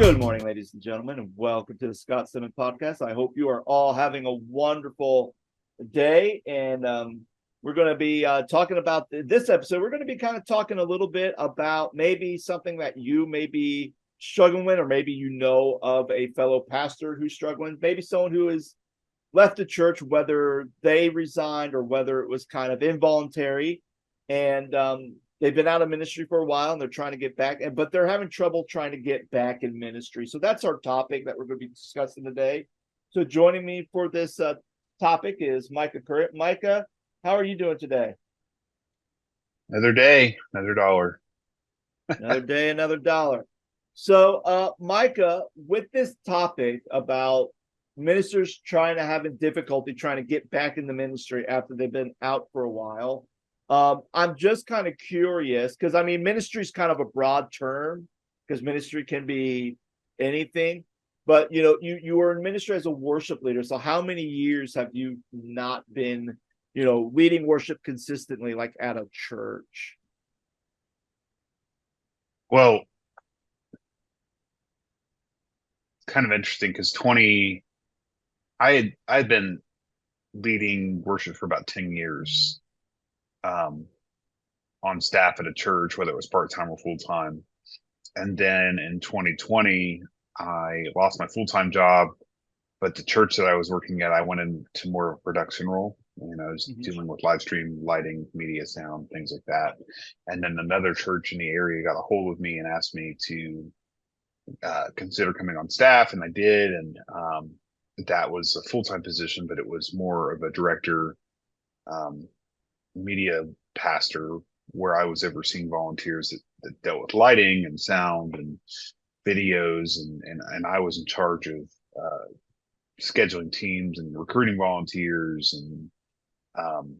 Good morning, ladies and gentlemen, and welcome to the Scott Stedman podcast. I hope you are all having a wonderful day. And we're going to be talking about this episode. We're going to be kind of talking a little bit about maybe something that you may be struggling with, or maybe you know of a fellow pastor who's struggling, maybe someone who has left the church, whether they resigned or whether it was kind of involuntary. And they've been out of ministry for a while and they're trying to get back, but they're having trouble trying to get back in ministry. So that's our topic that we're going to be discussing today. So joining me for this topic is Micah Current. Micah, how are you doing today? Another day, another dollar. Another day, another dollar. So, Micah, with this topic about ministers trying to having difficulty trying to get back in the ministry after they've been out for a while, I'm just kind of curious because I mean, ministry is kind of a broad term because ministry can be anything. But you were in ministry as a worship leader. So how many years have you not been, leading worship consistently, like at a church? Well, it's kind of interesting because I had been leading worship for about 10 years, um, on staff at a church, whether it was part-time or full-time. And then in 2020, I lost my full-time job, but the church that I was working at, I went into more of a production role. I was Mhm. dealing with live stream, lighting, media, sound, things like that. And then another church in the area got a hold of me and asked me to consider coming on staff, and I did. And that was a full time position, but it was more of a director, um, media pastor, where I was overseeing volunteers that dealt with lighting and sound and videos, and I was in charge of scheduling teams and recruiting volunteers, and um,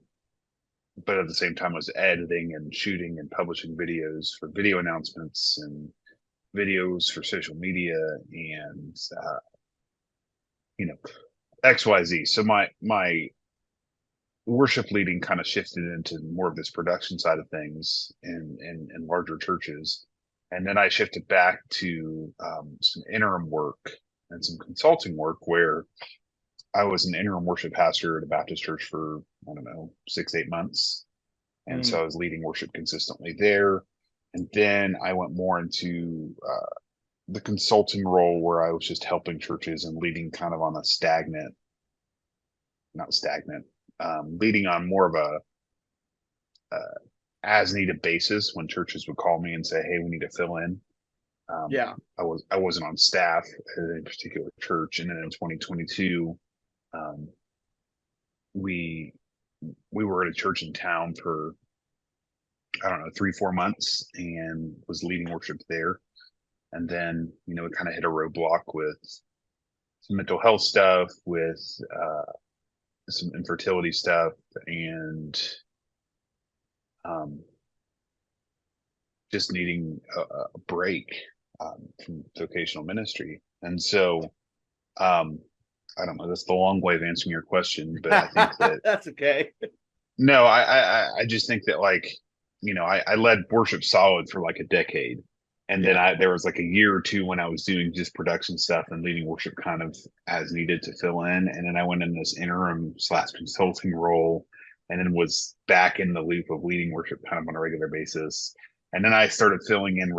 but at the same time, I was editing and shooting and publishing videos for video announcements and videos for social media and you know XYZ. So my worship leading kind of shifted into more of this production side of things in larger churches. And then I shifted back to some interim work and some consulting work where I was an interim worship pastor at a Baptist church for, I don't know, 6, 8 months. And so Mm. I was leading worship consistently there. And then I went more into the consulting role where I was just helping churches and leading kind of on a not stagnant, leading on more of a as needed basis when churches would call me and say, "Hey, we need to fill in." Um, Yeah. I wasn't on staff at a particular church, and then in 2022, um, we we were at a church in town for, I don't know, 3, 4 months, and was leading worship there. And then it kind of hit a roadblock with some mental health stuff, with some infertility stuff, and um, just needing a break from vocational ministry. And so, um, I don't know, that's the long way of answering your question, but I think that That's okay. no, I just think that, like, I led worship solid for like a decade. And then Yeah. there was like a year or two when I was doing just production stuff and leading worship kind of as needed to fill in. And then I went in this interim slash consulting role, and then was back in the loop of leading worship kind of on a regular basis. And then I started filling in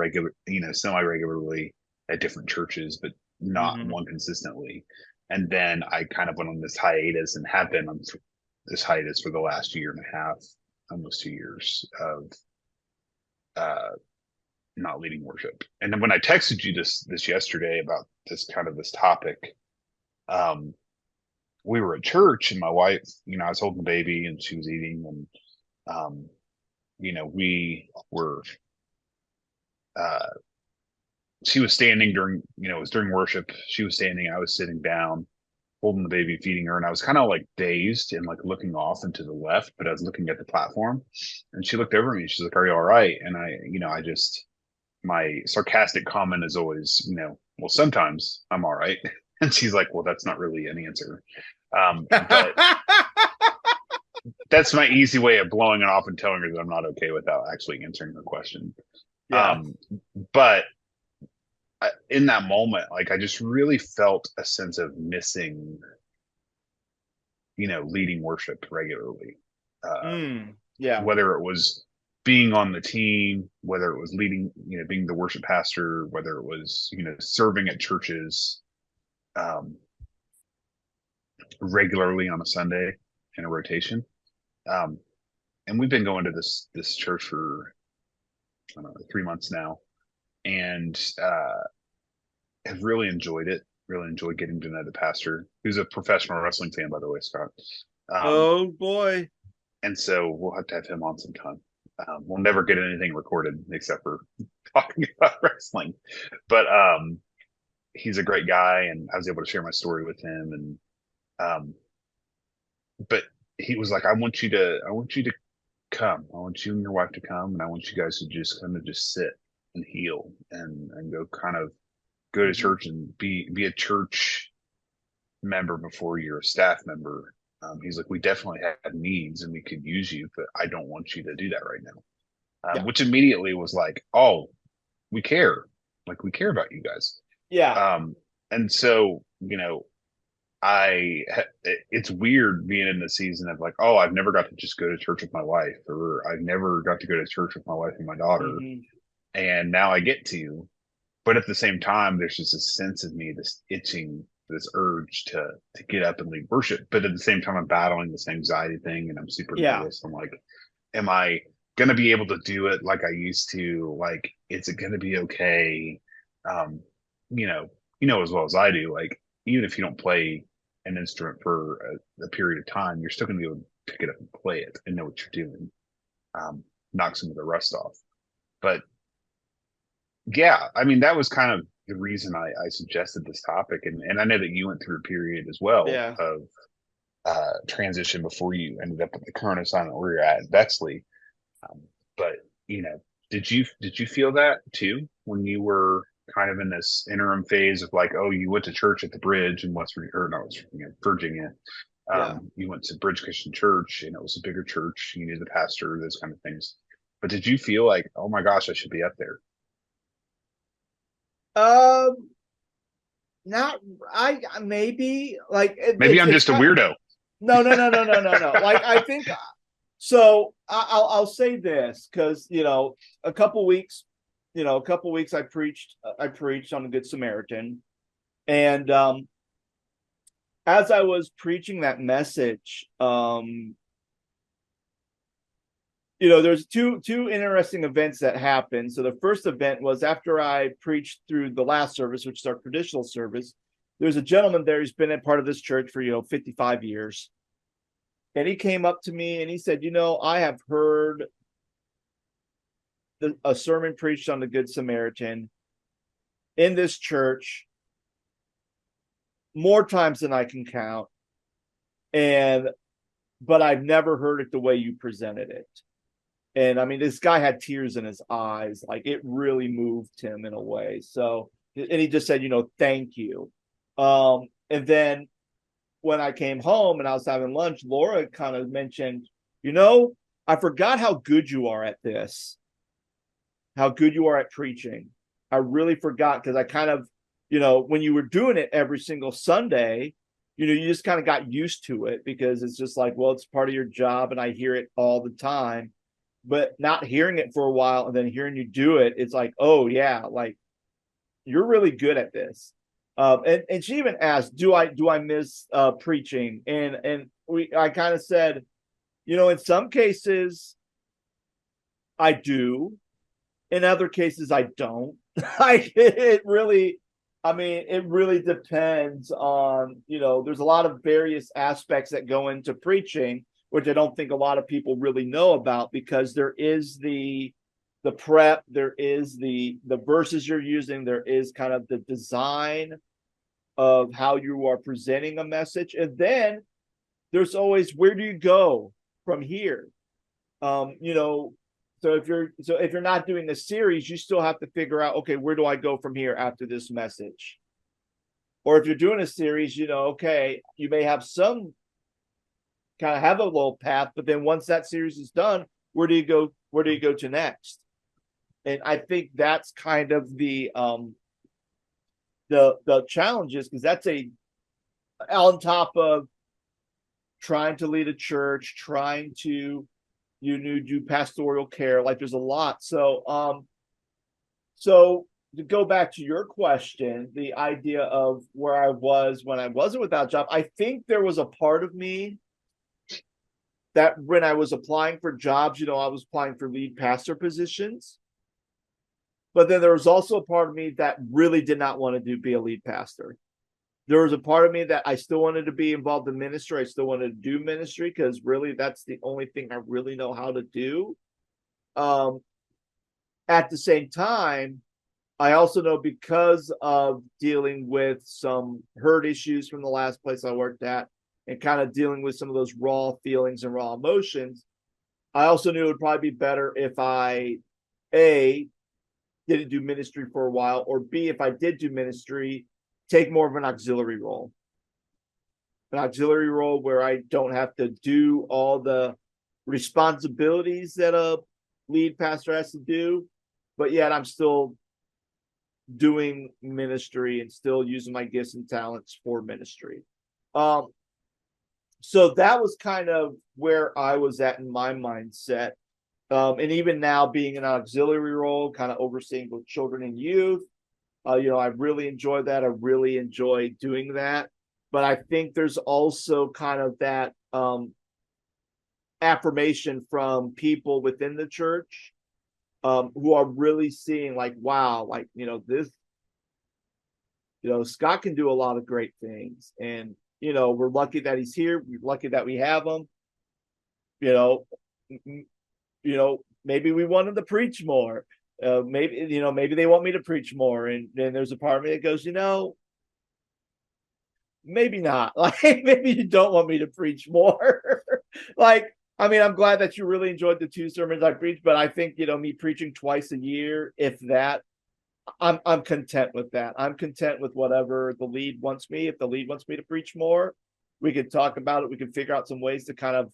semi regularly at different churches, but not Hmm. one consistently. And then I kind of went on this hiatus and have been on this hiatus for the last year and a half, almost 2 years of uh, not leading worship. And then when I texted you this yesterday about this topic, um, we were at church, and my wife, I was holding the baby and she was eating, and we were uh, she was standing during, it was during worship. She was standing, I was sitting down, holding the baby, feeding her, and I was kind of like dazed and like looking off and to the left, but I was looking at the platform, and she looked over at me. She's like, "Are you all right?" And I just, my sarcastic comment is always, "Well, sometimes I'm all right." And she's like, "Well, that's not really an answer." But that's my easy way of blowing it off and telling her that I'm not okay without actually answering her question. Yeah. Um, but in that moment, like I just really felt a sense of missing, leading worship regularly. Uh, Yeah. whether it was being on the team, whether it was leading, being the worship pastor, whether it was, serving at churches um, regularly on a Sunday in a rotation. Um, and we've been going to this church for, I don't know, 3 months now, and have really enjoyed it. Really enjoyed getting to know the pastor, who's a professional wrestling fan, by the way, Scott. Um, Oh boy. and so we'll have to have him on sometime. We'll never get anything recorded except for talking about wrestling, but he's a great guy, and I was able to share my story with him. And um, but he was like, I want you to come. I want you and your wife to come, and I want you guys to just kind of just sit and heal and go kind of go to Mhm. church and be a church member before you're a staff member. He's like, we definitely have needs and we could use you, but I don't want you to do that right now. Yeah. Which immediately was like, oh, we care. Like we care about you guys. Yeah. Um, and so, it's weird being in the season of like, oh, I've never got to just go to church with my wife, or I've never got to go to church with my wife and my daughter. Hmm. And now I get to, but at the same time, there's just a sense of me, this itching, this urge to get up and lead worship. But at the same time, I'm battling this anxiety thing, and I'm super Yeah. nervous. I'm like, am I gonna be able to do it like I used to? Like, is it gonna be okay? Um, you know, as well as I do. Like, even if you don't play an instrument for a period of time, you're still gonna be able to pick it up and play it and know what you're doing. Knock some of the rust off. But yeah, I mean, that was kind of the reason I suggested this topic. And I know that you went through a period as well Yeah. of transition before you ended up at the current assignment where you're at Bexley. Um, but, you know, did you feel that too when you were kind of in this interim phase of like, oh, you went to church at the Bridge in West Virginia, or no, West Virginia, Virginia. Yeah. You went to Bridge Christian Church, and it was a bigger church. You knew the pastor, those kind of things. But did you feel like, oh my gosh, I should be up there? Um, not I maybe like Maybe I'm it's just a kind of, weirdo. no. Like I think so. I'll say this because a couple weeks, a couple weeks I preached on the Good Samaritan, and as I was preaching that message, there's two interesting events that happened. So the first event was after I preached through the last service, which is our traditional service. There's a gentleman there who's been a part of this church for 55 years, and he came up to me and he said, I have heard a sermon preached on the Good Samaritan in this church more times than I can count, but I've never heard it the way you presented it. And I mean, this guy had tears in his eyes. Like it really moved him in a way. So, and he just said, thank you. And then when I came home and I was having lunch, Laura kind of mentioned, I forgot how good you are at this, how good you are at preaching. I really forgot because I kind of, when you were doing it every single Sunday, you just kind of got used to it because it's just like, well, it's part of your job and I hear it all the time. But not hearing it for a while and then hearing you do it, it's like, oh yeah, like you're really good at this. And she even asked, do I miss preaching? And I kind of said, in some cases I do, in other cases I don't. Like it really, I mean, it really depends on, there's a lot of various aspects that go into preaching, which I don't think a lot of people really know about, because there is the prep, there is the verses you're using, there is kind of the design of how you are presenting a message, and then there's always, where do you go from here? So if you're not doing a series, you still have to figure out, okay, where do I go from here after this message? Or if you're doing a series, okay, you may have some kind of have a little path, but then once that series is done, where do you go? Where do you go to next? And I think that's kind of the challenge is because that's a on top of trying to lead a church, trying to do pastoral care. Like there's a lot. So to go back to your question, the idea of where I was when I wasn't without a job, I think there was a part of me that when I was applying for jobs, I was applying for lead pastor positions. But then there was also a part of me that really did not want to be a lead pastor. There was a part of me that I still wanted to be involved in ministry. I still wanted to do ministry because really that's the only thing I really know how to do. At the same time, I also know because of dealing with some hurt issues from the last place I worked at and kind of dealing with some of those raw feelings and raw emotions, I also knew it would probably be better if I, A, didn't do ministry for a while, or B, if I did do ministry, take more of an auxiliary role. An auxiliary role where I don't have to do all the responsibilities that a lead pastor has to do, but yet I'm still doing ministry and still using my gifts and talents for ministry. So that was kind of where I was at in my mindset. And even now being an auxiliary role, kind of overseeing both children and youth, I really enjoy that. I really enjoy doing that. But I think there's also kind of that affirmation from people within the church who are really seeing like, wow, like, this, Scott can do a lot of great things. And, we're lucky that he's here. We're lucky that we have him. You know, maybe we want him to preach more. Maybe they want me to preach more. And then there's a part of me that goes, maybe not. Like, maybe you don't want me to preach more. Like, I mean, I'm glad that you really enjoyed the 2 sermons I preached, but I think, me preaching twice a year, if that, I'm content with that. I'm content with whatever the lead wants me. If the lead wants me to preach more, we can talk about it. We can figure out some ways to kind of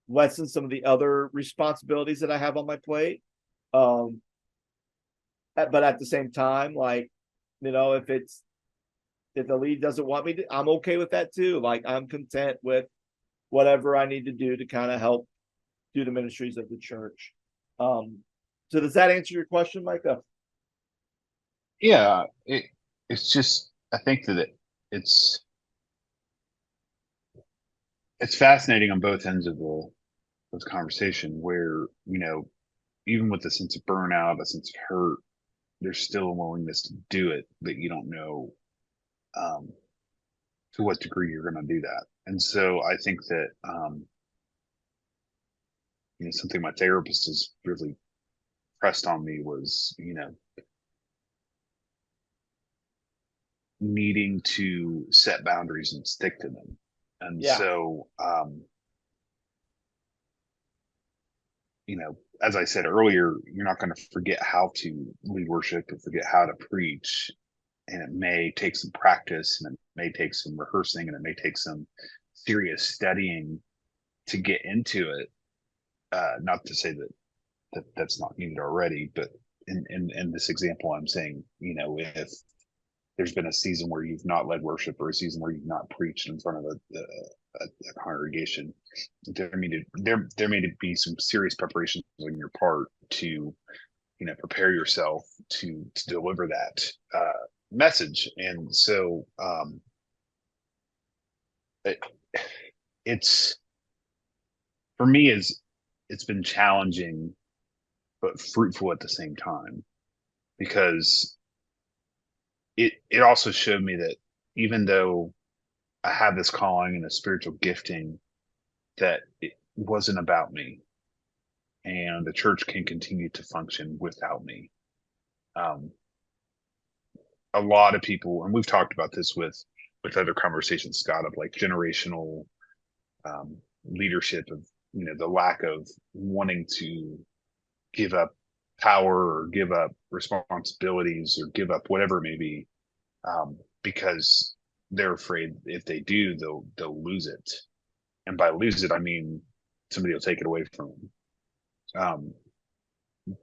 lessen some of the other responsibilities that I have on my plate. But at the same time, like, if the lead doesn't want me to, I'm okay with that too. Like, I'm content with whatever I need to do to kind of help do the ministries of the church. So does that answer your question, Micah? Yeah, it's just I think that it's it's fascinating on both ends of the conversation where, even with a sense of burnout, a sense of hurt, there's still a willingness to do it, but you don't know um, to what degree you're going to do that. And so I think that something my therapist has really pressed on me was, needing to set boundaries and stick to them. And Yeah. so, as I said earlier, you're not going to forget how to lead worship or forget how to preach. And it may take some practice and it may take some rehearsing and it may take some serious studying to get into it. Not to say that's not needed already, but in this example, I'm saying, if there's been a season where you've not led worship or a season where you've not preached in front of a congregation, there may be some serious preparations on your part to prepare yourself to deliver that message. And so it's for me is it's been challenging but fruitful at the same time, because it also showed me that even though I have this calling and a spiritual gifting, that it wasn't about me, and the church can continue to function without me. Um, a lot of people, and we've talked about this with other conversations, Scott, of like generational leadership, of the lack of wanting to give up power or give up responsibilities or give up whatever it may be, because they're afraid if they do, they'll lose it. And by lose it, I mean somebody will take it away from them.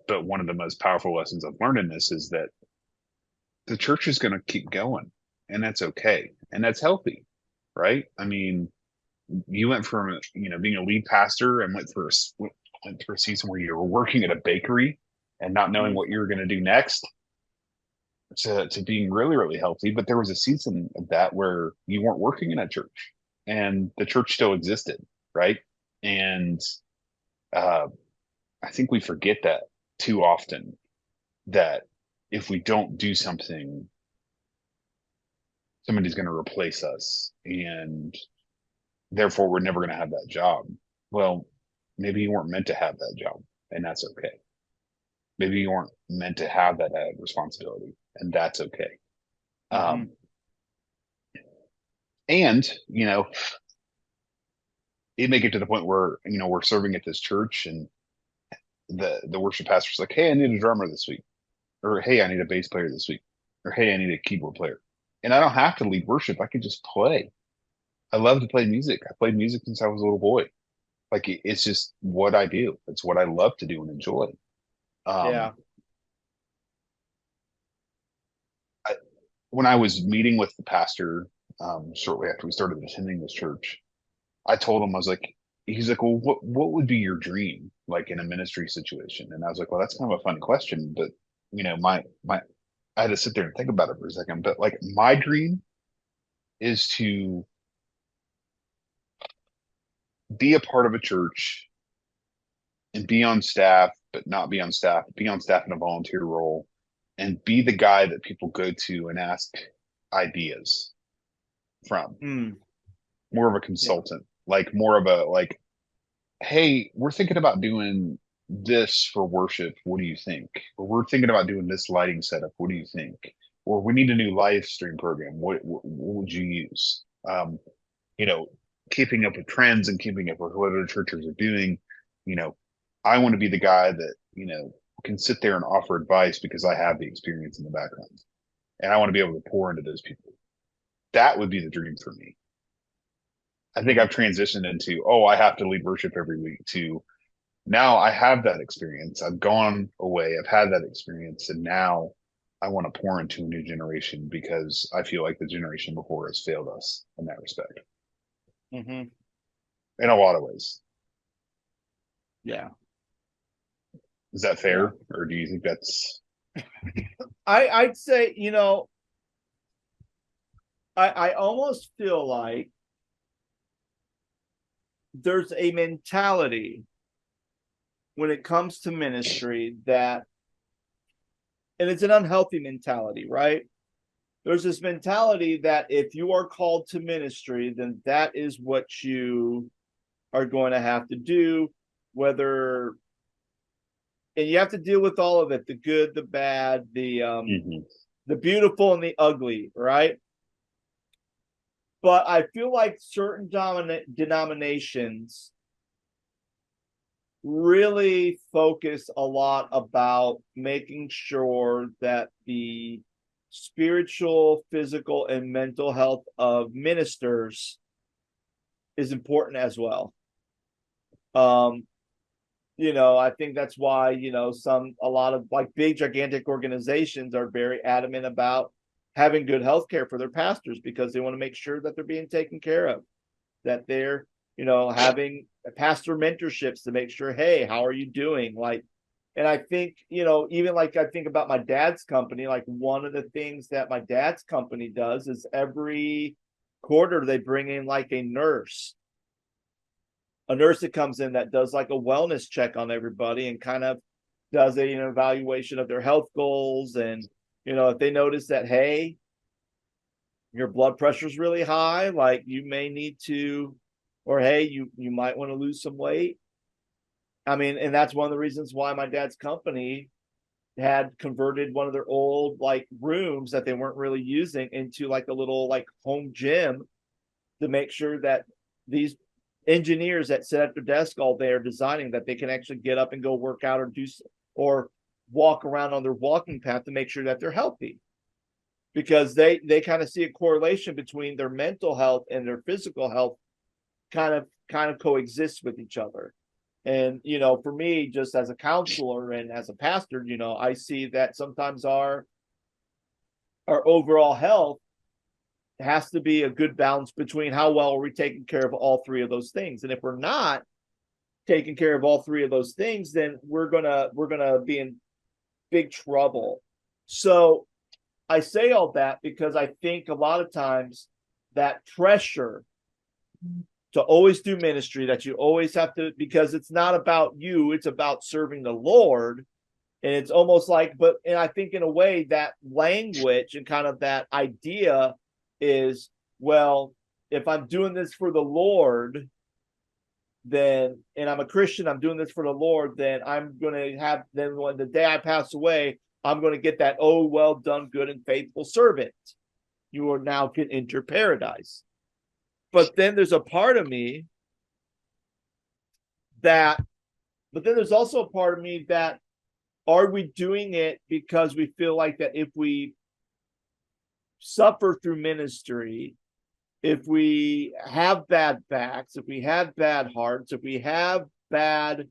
But one of the most powerful lessons I've learned in this is that the church is going to keep going, and that's okay, and that's healthy, right? I mean, you went from being a lead pastor and went through a season where you were working at a bakery and not knowing Mhm. what you were going to do next to being really, really healthy. But there was a season of that where you weren't working in a church and the church still existed, right? And uh, I think we forget that too often, that if we don't do something, somebody's going to replace us, and therefore we're never going to have that job. Well, maybe you weren't meant to have that job, and that's okay. Maybe you weren't meant to have that added responsibility, and that's okay. Mhm. Um, and it may get to the point where we're serving at this church, and the worship pastor's like, "Hey, I need a drummer this week," or "Hey, I need a bass player this week," or "Hey, I need a keyboard player," and I don't have to lead worship. I can just play. I love to play music. I played music since I was a little boy. Like it's just what I do. It's what I love to do and enjoy. Um, Yeah. I, when I was meeting with the pastor shortly after we started attending this church, I told him, I was like, he's like, well, what would be your dream like in a ministry situation? And I was like, well, that's kind of a funny question, but my I had to sit there and think about it for a second. But like my dream is to be a part of a church and be on staff, but not be on staff, be on staff in a volunteer role, and be the guy that people go to and ask ideas from. Mm. More of a Yeah. consultant, like more of a like, hey, we're thinking about doing this for worship. What do you think? Or we're thinking about doing this lighting setup. What do you think? Or we need a new live stream program. What would you use? You know, keeping up with trends and keeping up with what other churches are doing. You know, I want to be the guy that, can sit there and offer advice because I have the experience in the background. And I want to be able to pour into those people. That would be the dream for me. I think Mm. I've transitioned into, oh, I have to lead worship every week, to now I have that experience. I've gone away, I've had that experience, and now I want to pour into a new generation because I feel like the generation before has failed us in that respect, Mhm. in a lot of ways. Yeah. Is that Yeah. fair, or do you think that's? I'd say, I almost feel like there's a mentality when it comes to ministry that, and it's an unhealthy mentality, right? There's this mentality that if you are called to ministry, then that is what you are going to have to do, whether, and you have to deal with all of it, the good, the bad, Mhm. the beautiful and the ugly, right? But I feel like certain denominations really focus a lot about making sure that the spiritual, physical, and mental health of ministers is important as well. Um, I think that's why, a lot of like big, gigantic organizations are very adamant about having good health care for their pastors because they want to make sure that they're being taken care of, that they're, having pastor mentorships to make sure, hey, how are you doing? Like, and I think, even like I think about my dad's company, like one of the things that my dad's company does is every quarter they bring in like a nurse that comes in that does like a wellness check on everybody and kind of does an evaluation of their health goals. And, if they notice that, hey, your blood pressure is really high, like you may need to, or hey, you might want to lose some weight. I mean, and that's one of the reasons why my dad's company had converted one of their old like rooms that they weren't really using into like a little like home gym to make sure that these engineers that sit at their desk all day are designing that they can actually get up and go work out or do or walk around on their walking path to make sure that they're healthy, because they kind of see a correlation between their mental health and their physical health kind of coexist with each other. And for me, just as a counselor and as a pastor, I see that sometimes our overall health has to be a good balance between how well are we taking care of all three of those things. And if we're not taking care of all three of those things, then we're gonna be in big trouble. So I say all that because I think a lot of times that pressure to always do ministry, that you always have to, because it's not about you, it's about serving the Lord. And it's almost like, and I think in a way that language and kind of that idea is, well, if I'm doing this for the Lord, then, and I'm a Christian, I'm doing this for the Lord, then I'm going to have, then when the day I pass away, I'm going to get that, oh, well done, good and faithful servant. You are now can enter paradise. But then there's a part of me that, but then there's also a part of me that, are we doing it because we feel like that if we suffer through ministry, if we have bad backs, if we have bad hearts, if we have bad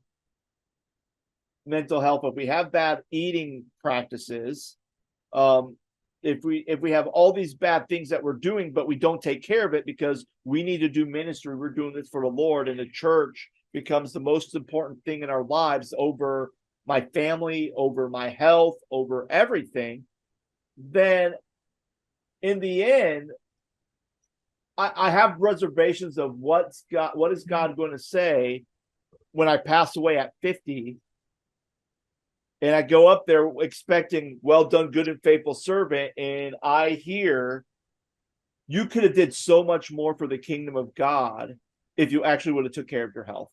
mental health, if we have bad eating practices, if we have all these bad things that we're doing, but we don't take care of it because we need to do ministry, we're doing this for the Lord, and the church becomes the most important thing in our lives over my family, over my health, over everything, then in the end, I have reservations of what is God going to say when I pass away at 50, and I go up there expecting, well done, good and faithful servant, and I hear, you could have did so much more for the kingdom of God if you actually would have took care of your health.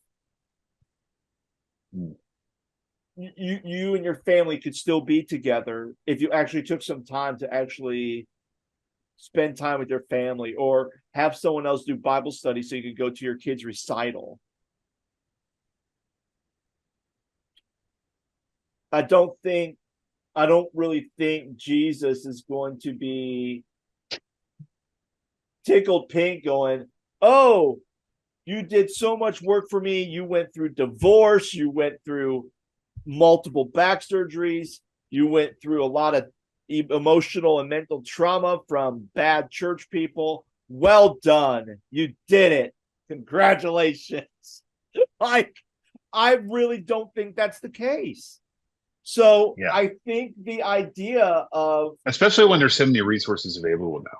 You and your family could still be together if you actually took some time to actually spend time with your family, or have someone else do Bible study so you could go to your kids' recital. I don't really think Jesus is going to be tickled pink going, oh, you did so much work for me. You went through divorce. You went through multiple back surgeries. You went through a lot of emotional and mental trauma from bad church people. Well done. You did it. Congratulations. Like, I really don't think that's the case. So Yeah. I think the idea of, especially when there's so many resources available now.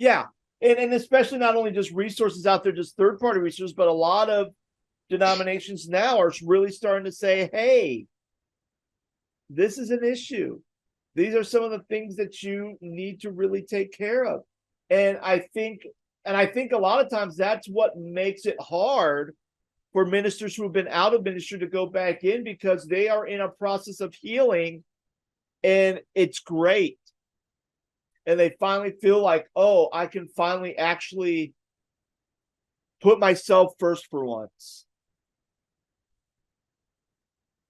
yeah, and especially not only just resources out there, just third-party resources, but a lot of denominations now are really starting to say, hey, this is an issue. These are some of the things that you need to really take care of. And I think a lot of times that's what makes it hard for ministers who have been out of ministry to go back in, because they are in a process of healing and it's great. And they finally feel like, oh, I can finally actually put myself first for once.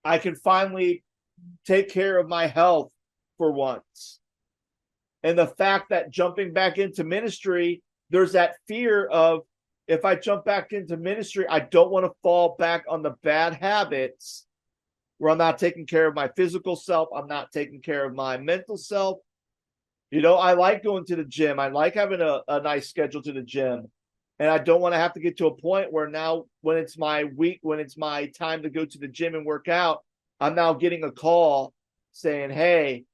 I can finally take care of my health for once. And the fact that jumping back into ministry, there's that fear of, if I jump back into ministry, I don't want to fall back on the bad habits where I'm not taking care of my physical self. I'm not taking care of my mental self. You know, I like going to the gym. I like having a nice schedule to the gym. And I don't want to have to get to a point where now when it's my week, when it's my time to go to the gym and work out, I'm now getting a call saying, hey,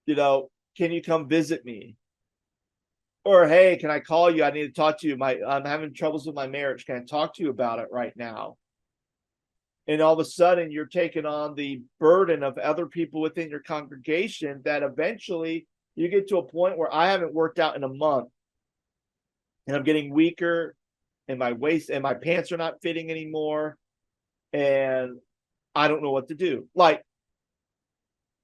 you know, can you come visit me? Or, hey, can I call you? I need to talk to you. I'm having troubles with my marriage. Can I talk to you about it right now? And all of a sudden you're taking on the burden of other people within your congregation, that eventually you get to a point where I haven't worked out in a month and I'm getting weaker, and my waist and my pants are not fitting anymore. And I don't know what to do. Like,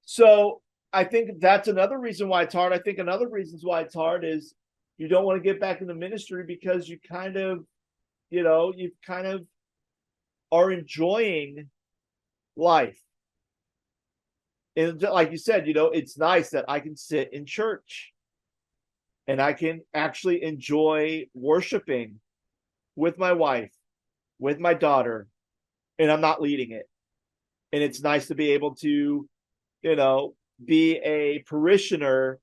so I think that's another reason why it's hard. I think another reason why it's hard is you don't want to get back into ministry because you kind of, you kind of are enjoying life. And like you said, it's nice that I can sit in church and I can actually enjoy worshiping with my wife, with my daughter, and I'm not leading it. And it's nice to be able to, be a parishioner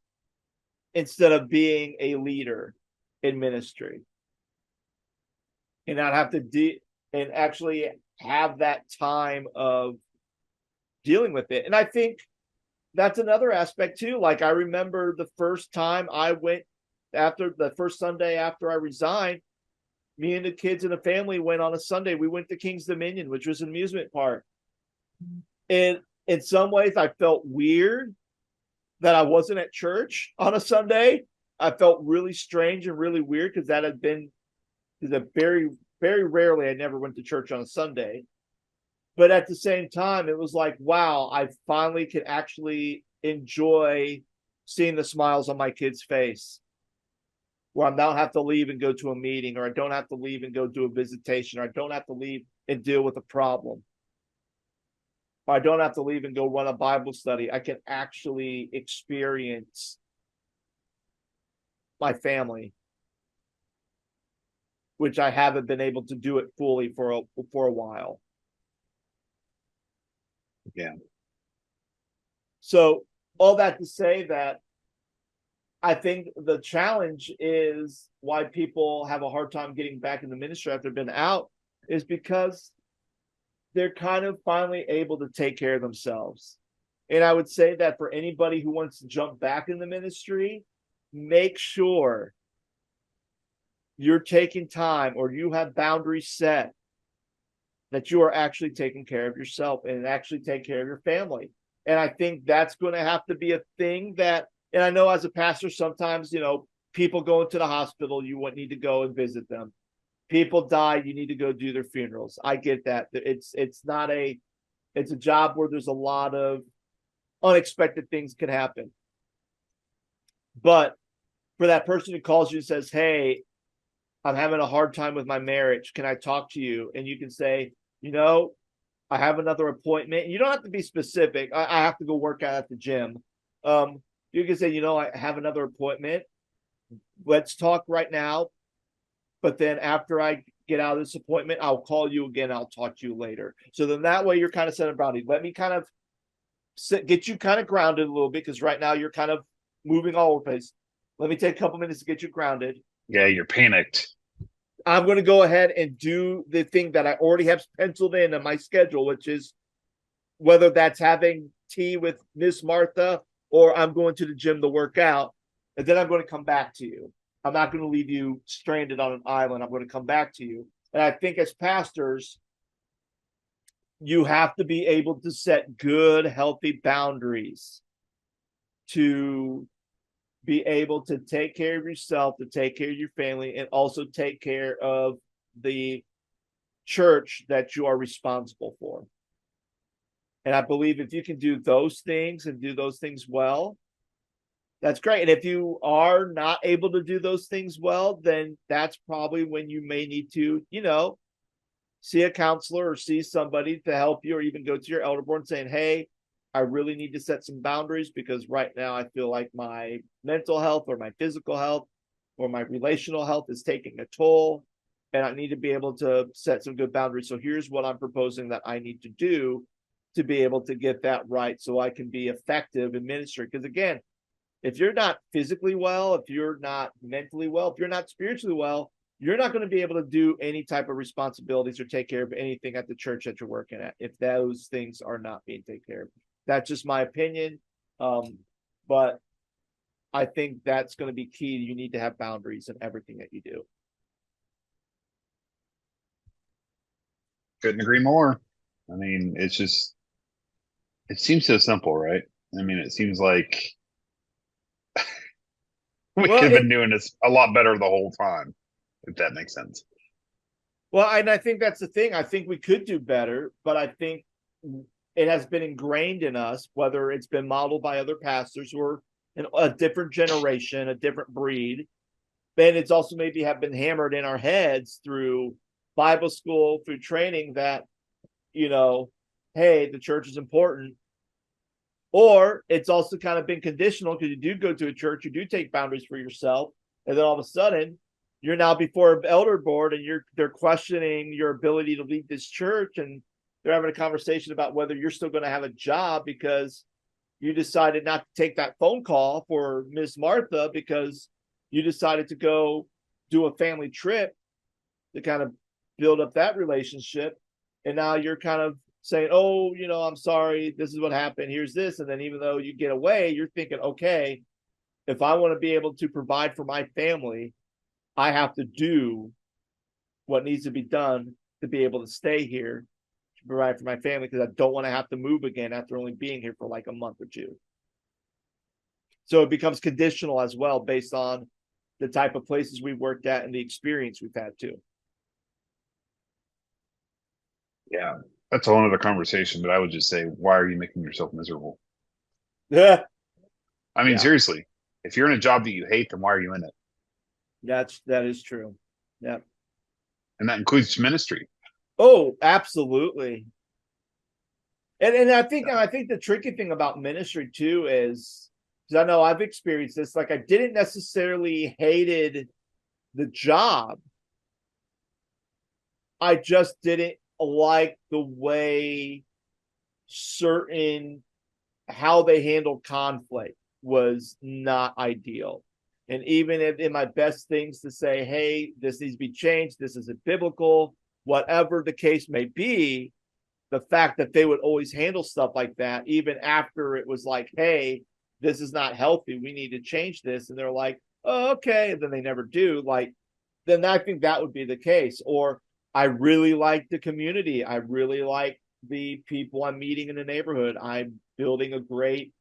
instead of being a leader in ministry, and not have to and actually have that time of dealing with it. And I think that's another aspect too. Like I remember the first time I went, after the first Sunday after I resigned, me and the kids and the family went on a Sunday. We went to King's Dominion, which was an amusement park. And in some ways I felt weird that I wasn't at church on a Sunday. I felt really strange and really weird because that had been very, very rarely I never went to church on a Sunday. But at the same time, it was like, wow, I finally can actually enjoy seeing the smiles on my kid's face, where I don't have to leave and go to a meeting, or I don't have to leave and go do a visitation, or I don't have to leave and deal with a problem, or I don't have to leave and go run a Bible study. I can actually experience my family, which I haven't been able to do it fully for a while. Yeah. So all that to say that I think the challenge is why people have a hard time getting back in the ministry after they've been out is because they're kind of finally able to take care of themselves. And I would say that for anybody who wants to jump back in the ministry, make sure you're taking time, or you have boundaries set, that you are actually taking care of yourself and actually take care of your family. And I think that's going to have to be a thing that, and I know as a pastor, sometimes, people go into the hospital, you need to go and visit them. People die, you need to go do their funerals. I get that. It's a job where there's a lot of unexpected things can happen. But for that person who calls you and says, hey, I'm having a hard time with my marriage, can I talk to you? And you can say, I have another appointment. You don't have to be specific. I have to go work out at the gym. You can say, I have another appointment. Let's talk right now. But then after I get out of this appointment, I'll call you again. I'll talk to you later. So then that way you're kind of setting a boundary. Let me kind of get you kind of grounded a little bit, because right now you're kind of moving all over the place. Let me take a couple minutes to get you grounded. Yeah, you're panicked. I'm going to go ahead and do the thing that I already have penciled in on my schedule, which is whether that's having tea with Miss Martha or I'm going to the gym to work out. And then I'm going to come back to you. I'm not going to leave you stranded on an island. I'm going to come back to you. And I think as pastors, you have to be able to set good, healthy boundaries to be able to take care of yourself, to take care of your family, and also take care of the church that you are responsible for. And I believe if you can do those things and do those things well, that's great. And if you are not able to do those things well, then that's probably when you may need to, see a counselor or see somebody to help you, or even go to your elder board saying, hey, I really need to set some boundaries, because right now I feel like my mental health or my physical health or my relational health is taking a toll, and I need to be able to set some good boundaries. So here's what I'm proposing that I need to do to be able to get that right, so I can be effective in ministry. Because again, if you're not physically well, if you're not mentally well, if you're not spiritually well, you're not going to be able to do any type of responsibilities or take care of anything at the church that you're working at if those things are not being taken care of. That's just my opinion. But I think that's going to be key. You need to have boundaries in everything that you do. Couldn't agree more. I mean, it seems so simple, right? I mean, it seems like we could have been doing this a lot better the whole time, if that makes sense. Well, and I think that's the thing. I think we could do better, but I think it has been ingrained in us, whether it's been modeled by other pastors who are a different generation, a different breed. Then it's also maybe have been hammered in our heads through Bible school, through training that, hey, the church is important. Or it's also kind of been conditional, because you do go to a church, you do take boundaries for yourself, and then all of a sudden you're now before an elder board and they're questioning your ability to lead this church, and they're having a conversation about whether you're still going to have a job because you decided not to take that phone call for Miss Martha because you decided to go do a family trip to kind of build up that relationship. And now you're kind of saying, oh, I'm sorry, this is what happened, here's this. And then even though you get away, you're thinking, okay, if I want to be able to provide for my family, I have to do what needs to be done to be able to stay here to provide for my family, because I don't want to have to move again after only being here for like a month or two. So it becomes conditional as well based on the type of places we've worked at and the experience we've had too. Yeah, that's a whole other conversation, but I would just say, why are you making yourself miserable? Yeah. I mean, seriously, if you're in a job that you hate, then why are you in it? That is true. Yeah. And that includes ministry. Oh, absolutely. And I think the tricky thing about ministry too is, because I know I've experienced this, like I didn't necessarily hated the job. I just didn't like the way how they handled conflict was not ideal. And even if in my best things to say, hey, this needs to be changed, this isn't biblical, whatever the case may be, the fact that they would always handle stuff like that, even after it was like, hey, this is not healthy, we need to change this. And they're like, oh, okay. And then they never do. Like, then I think that would be the case. Or I really like the community. I really like the people I'm meeting in the neighborhood. I'm building a great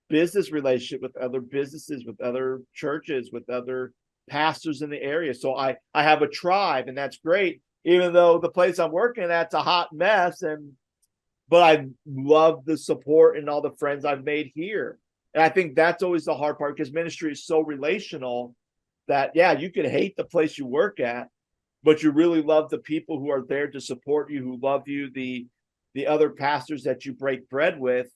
business relationship with other businesses, with other churches, with other pastors in the area. So I have a tribe, and that's great. Even though the place I'm working at's a hot mess, but I love the support and all the friends I've made here. And I think that's always the hard part, because ministry is so relational that, yeah, you could hate the place you work at, but you really love the people who are there to support you, who love you, the other pastors that you break bread with.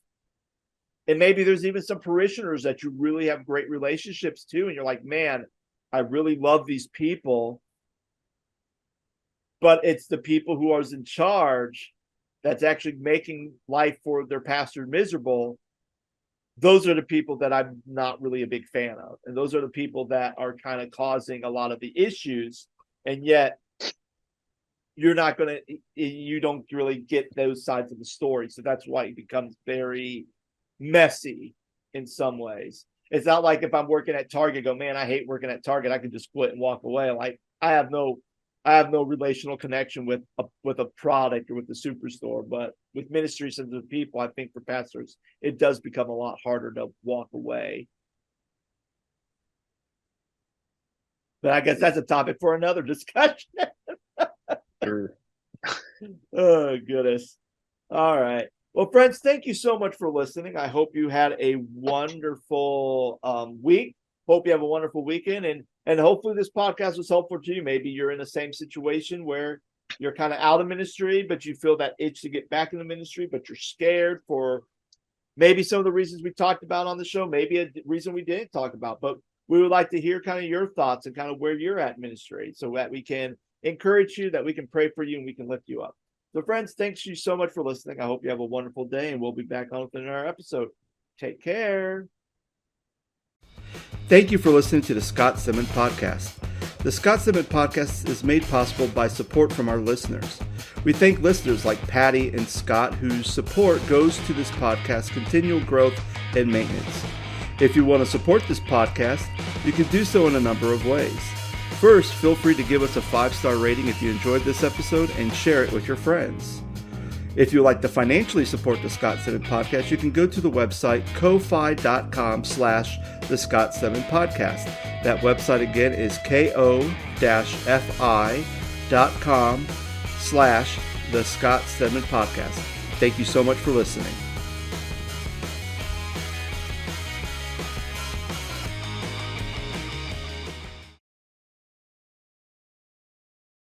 And maybe there's even some parishioners that you really have great relationships to. And you're like, man, I really love these people. But it's the people who are in charge that's actually making life for their pastor miserable. Those are the people that I'm not really a big fan of. And those are the people that are kind of causing a lot of the issues. And yet you don't really get those sides of the story. So that's why it becomes very messy in some ways. It's not like if I'm working at Target, go, man, I hate working at Target, I can just quit and walk away. Like I have no relational connection with a product or with the superstore. But with ministries and the people, I think for pastors, it does become a lot harder to walk away. But I guess that's a topic for another discussion. Sure. Oh, goodness. All right. Well, friends, thank you so much for listening. I hope you had a wonderful week. Hope you have a wonderful weekend. And hopefully this podcast was helpful to you. Maybe you're in the same situation where you're kind of out of ministry, but you feel that itch to get back in the ministry, but you're scared for maybe some of the reasons we talked about on the show, maybe a reason we didn't talk about. But we would like to hear kind of your thoughts and kind of where you're at in ministry, so that we can encourage you, that we can pray for you, and we can lift you up. So friends, thanks you so much for listening. I hope you have a wonderful day, and we'll be back on with another episode. Take care. Thank you for listening to the Scott Stedman Podcast. The Scott Stedman Podcast is made possible by support from our listeners. We thank listeners like Patty and Scott, whose support goes to this podcast's continual growth and maintenance. If you want to support this podcast, you can do so in a number of ways. First, feel free to give us a 5-star rating if you enjoyed this episode and share it with your friends. If you'd like to financially support the Scott Stedman Podcast, you can go to the website ko-fi.com/the Scott Stedman Podcast. That website again is ko-fi.com/the Scott Stedman Podcast. Thank you so much for listening.